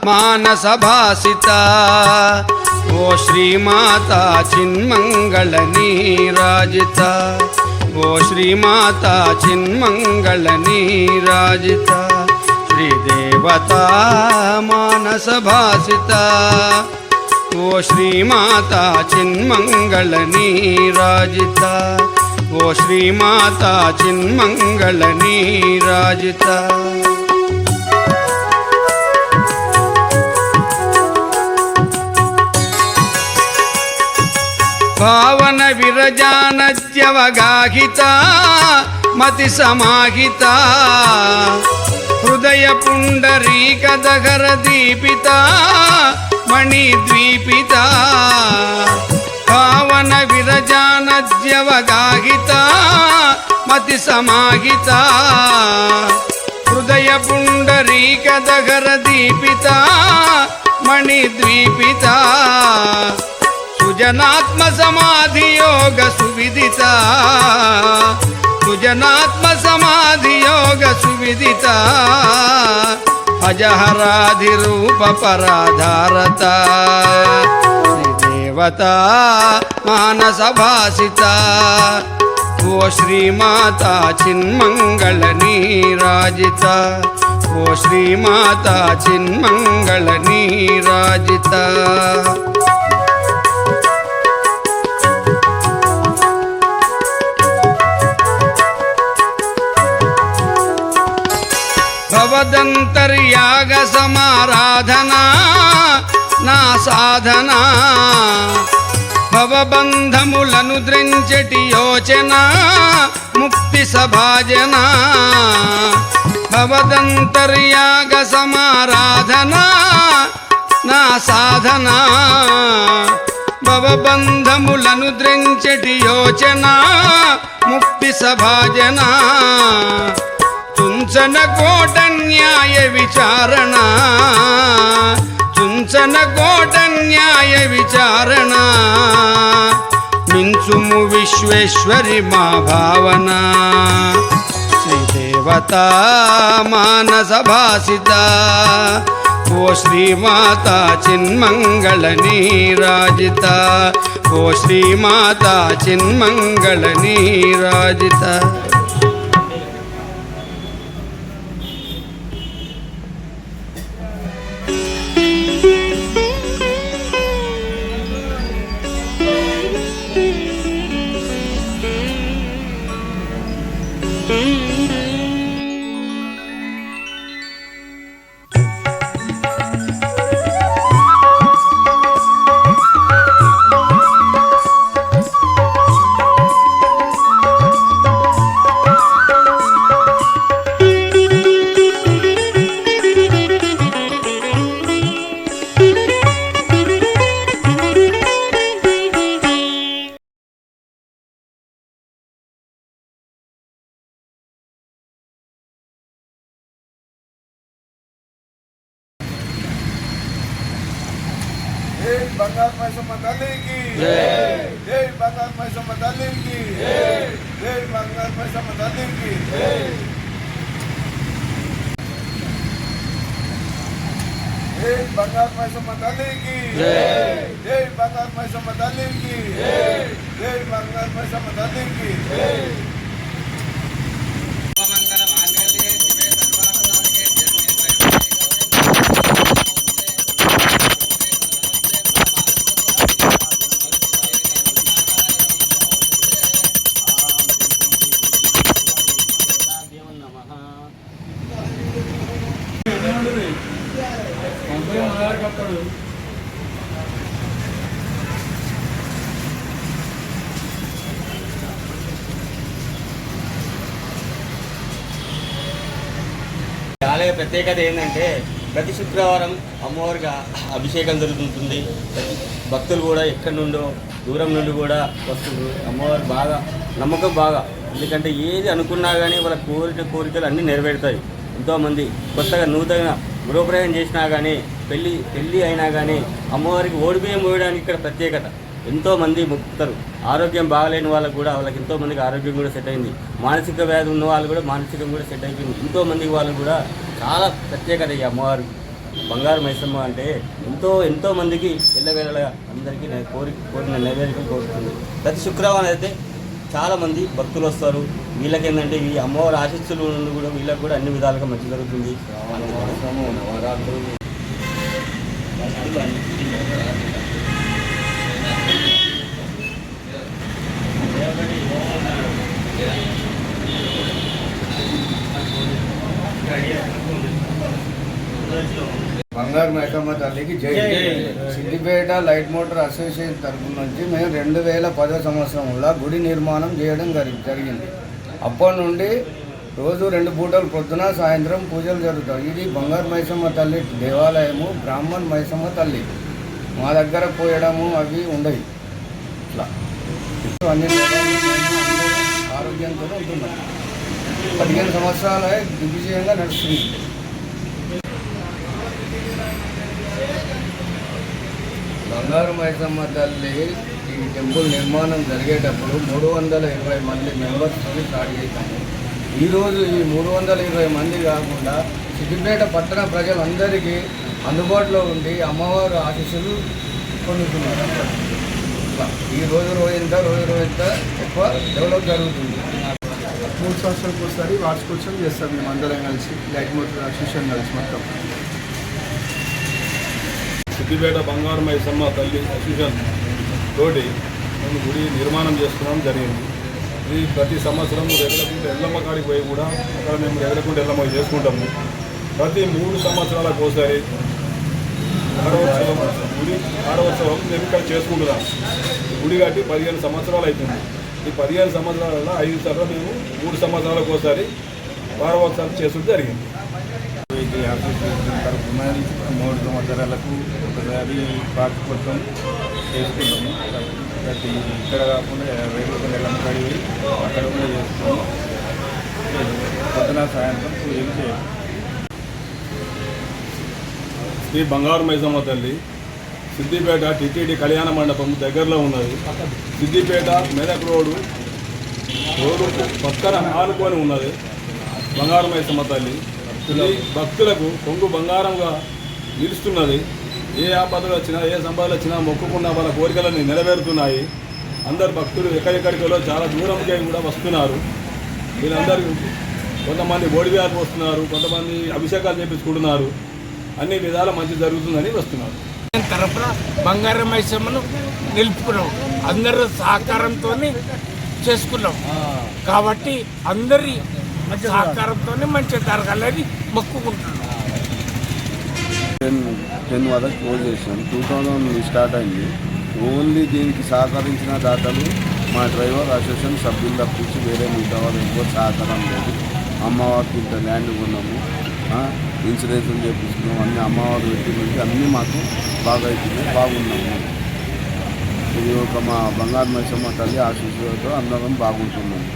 मानस भासिता ओ श्रीमाता चिन्मंगल नीराजिता ओ श्रीमाता चिन्मंगल नीराजिता श्रीदेवता मानस भासिता ओ श्रीमाता चिन्मंगल नीराजिता ओ श्रीमाता चिन्मंगल नीराजिता पावन विरजानद्यवगाहिता मति समाहिता हृदय पुंडरीकदगर दीपिता मणिद्वीपिता पावन विरजानद्यवगाहिता मति समाहिता हृदय पुंडरीकदगर दीपिता मणिद्वीपिता सुजनात्म समाधि योग सुविदिता सुजनात्म समाधि योग सुविदिता अजहराधिरूप पराधारता श्रीदेवता मानस भासिता ओ श्रीमाता चिन्मंगल नीराजिता ओ श्रीमाता चिन्मंगल नीराजिता भवदंतर्याग समाराधना ना साधना भवबंधमुలను ద్రించటి యోచన ముక్తి సభాజన భవదంతర్యాగ సమారాధనా నా సాధనా భవబంధములను ద్రించటి యోచన ముక్తి సభాజన చుంచన కోట న్యాయ విచారణ చుంచన కోట న్యాయ విచారణ మించుము విశ్వేశ్వరి మా భావన శ్రీదేవతా మానస భాసిత ఓ శ్రీమాతా చిన్మంగళ నీరాజిత ఓ శ్రీమాతా చిన్మంగళ నీరాజిత जय बंगाल मैसम्मा तल्ली की जय जय बंगाल मैसम्मा तल्ली की जय जय बंगाल मैसम्मा तल्ली की जय जय बंगाल मैसम्मा तल्ली की जय जय बंगाल मैसम्मा तल्ली की जय जय बंगाल मैसम्मा तल्ली की जय ఆలయ ప్రత్యేకత ఏంటంటే ప్రతి శుక్రవారం అమ్మవారిగా అభిషేకం జరుగుతుంది. భక్తులు కూడా ఎక్కడి నుండో దూరం నుండి కూడా వస్తున్నారు. అమ్మవారు బాగా నమ్మకం బాగా, ఎందుకంటే ఏది అనుకున్నా కానీ వాళ్ళ కోరికలు అన్నీ నెరవేరుతాయి. ఎంతోమంది కొత్తగా నూతన గృహప్రవేశం చేసినా కానీ పెళ్ళి అయినా కానీ అమ్మవారికి ఓడిబియ్యం మోయడానికి ఇక్కడ ప్రత్యేకత. ఎంతోమంది మొక్కుతారు. ఆరోగ్యం బాగలేని వాళ్ళకు కూడా వాళ్ళకి ఎంతోమందికి ఆరోగ్యం కూడా సెట్ అయింది. మానసిక వ్యాధి ఉన్న వాళ్ళు కూడా మానసికం కూడా సెట్ అయిపోయింది. ఎంతోమంది వాళ్ళకు కూడా చాలా ప్రత్యేకత ఈ అమ్మవారు. బంగారు మైసమ్మ అంటే ఎంతోమందికి ఎల్లవేళ అందరికీ కోరిన నెరవేర్చి కోరుతుంది. ప్రతి శుక్రవారం అయితే చాలామంది భక్తులు వస్తారు. వీళ్ళకేంటంటే ఈ అమ్మవారి ఆశీస్సులు నుండి కూడా వీళ్ళకి కూడా అన్ని విధాలుగా మంచి జరుగుతుంది. బంగారు మైసమ్మ తల్లికి జై. సిద్దిపేట లైట్ మోటార్ అసోసియేషన్ తరఫు నుంచి మేము 2010 సంవత్సరంలో గుడి నిర్మాణం చేయడం జరిగింది. అప్పటి నుండి రోజు 2 పూటలు పొద్దున సాయంత్రం పూజలు జరుగుతాయి. ఇది బంగారు మైసమ్మ తల్లి దేవాలయము, బ్రాహ్మణ్ మైసమ్మ తల్లి. మా దగ్గర పోయడము అవి ఉండవు. ఇట్లా అన్ని ఆరోగ్యంతో ఉంటున్నాం. 15 సంవత్సరాల దిగ్విజయంగా నడుస్తుంది. బంగారు మైసమ్మ తల్లి ఈ టెంపుల్ నిర్మాణం జరిగేటప్పుడు 320 మంది మెంబర్స్తో స్టార్ట్ చేశాము. ఈరోజు ఈ 320 మంది కాకుండా సిద్దిపేట పట్టణ ప్రజలందరికీ అందుబాటులో ఉండి అమ్మవారు ఆశీస్సులు పొందుతున్నారు. ఈ రోజు రోజంతా ఎక్కువ డెవలప్ జరుగుతుంది. 3 సంవత్సరాలకు ఒకసారి వార్షికోత్సవం చేస్తాం మేము అందరం కలిసి, లైట్ మోటార్ అసోసియేషన్ కలిసి మొత్తం. సిద్దిపేట బంగారు మైసమ్మ తల్లి అసోసియేషన్ తోటి మేము గుడి నిర్మాణం చేసుకోవడం జరిగింది. ఇది ప్రతి సంవత్సరం రెగలకుంట ఎల్లమ్మ కాడికి పోయి కూడా అక్కడ మేము రెగలకుంట ఎల్లమ్మ చేసుకుంటాము. ప్రతి 3 సంవత్సరాలకు ఒకసారి గుడి ఆడవోత్సవం మేము ఇక్కడ చేసుకుంటున్నాం. గుడి కట్టి 15 సంవత్సరాలు అవుతుంది. ఈ 15 సంవత్సరాలలో 5 సార్లు మేము 3 సంవత్సరాలకు ఒకసారి వారోత్సవం చేసుకుంటూ జరిగింది. అసోసియేషన్ తరఫున 3 సంవత్సరాలకు ఒకసారి వార్షికోత్సవం చేసుకుంటాము. ప్రతి ఇక్కడ కాకుండా రేగులకొండ ఎల్లమ్మ కాడి పోయి అక్కడ కూడా చేసుకుని పొద్దున సాయంత్రం పూజలు చేయాలి. శ్రీ బంగారు మైసమ్మ తల్లి సిద్దిపేట టిటిడి కళ్యాణ మండపం దగ్గరలో ఉన్నది. సిద్దిపేట మెదక్ రోడ్డు పక్కన ఆనుకొని ఉన్నది బంగారు మైసమ్మ తల్లి. భక్తులకు కొంగు బంగారంగా నిలుస్తున్నది. ఏ ఆపదలు వచ్చినా ఏ సంపదలు వచ్చినా మొక్కుకున్న వాళ్ళ కోరికలన్నీ నెరవేరుతున్నాయి. అందరు భక్తులు ఎక్కడెక్కడికో చాలా దూరంకే కూడా వస్తున్నారు. వీళ్ళందరూ కొంతమంది బోడివ్యాధి వస్తున్నారు, కొంతమంది అభిషేకాలు చేపించుకుంటున్నారు. అన్ని విధాల మంచి జరుగుతుందని వస్తున్నారు. తరపున బంగారు మైసమ్మను నిలుపుకున్నాం. అందరూ సహకారంతో చేసుకున్నాం కాబట్టి అందరి సహకారంతో మంచిగా జరగాలని మొక్కుకుంటున్నాం. 10 వరకు క్లోజ్ చేసాం. 2000 స్టార్ట్ అయింది. ఓన్లీ దీనికి సహకరించిన దాతలు మా డ్రైవర్ అసోసియేషన్ సభ్యులు తప్పించి వేరే మిగతా వాళ్ళు ఎక్కువ సహకారం లేదు. అమ్మవారికి ఇంత ల్యాండ్ కొన్నాము, ఇన్సూరెన్స్లు చేపిస్తున్నాం, అన్ని అమ్మవారు పెట్టి నుంచి అన్నీ మాకు బాగా అవుతుంది, బాగున్నాము. ఇది ఒక మా బంగారు మైసమ్మ తల్లి ఆశీస్సులతో అందరం బాగుంటున్నాము.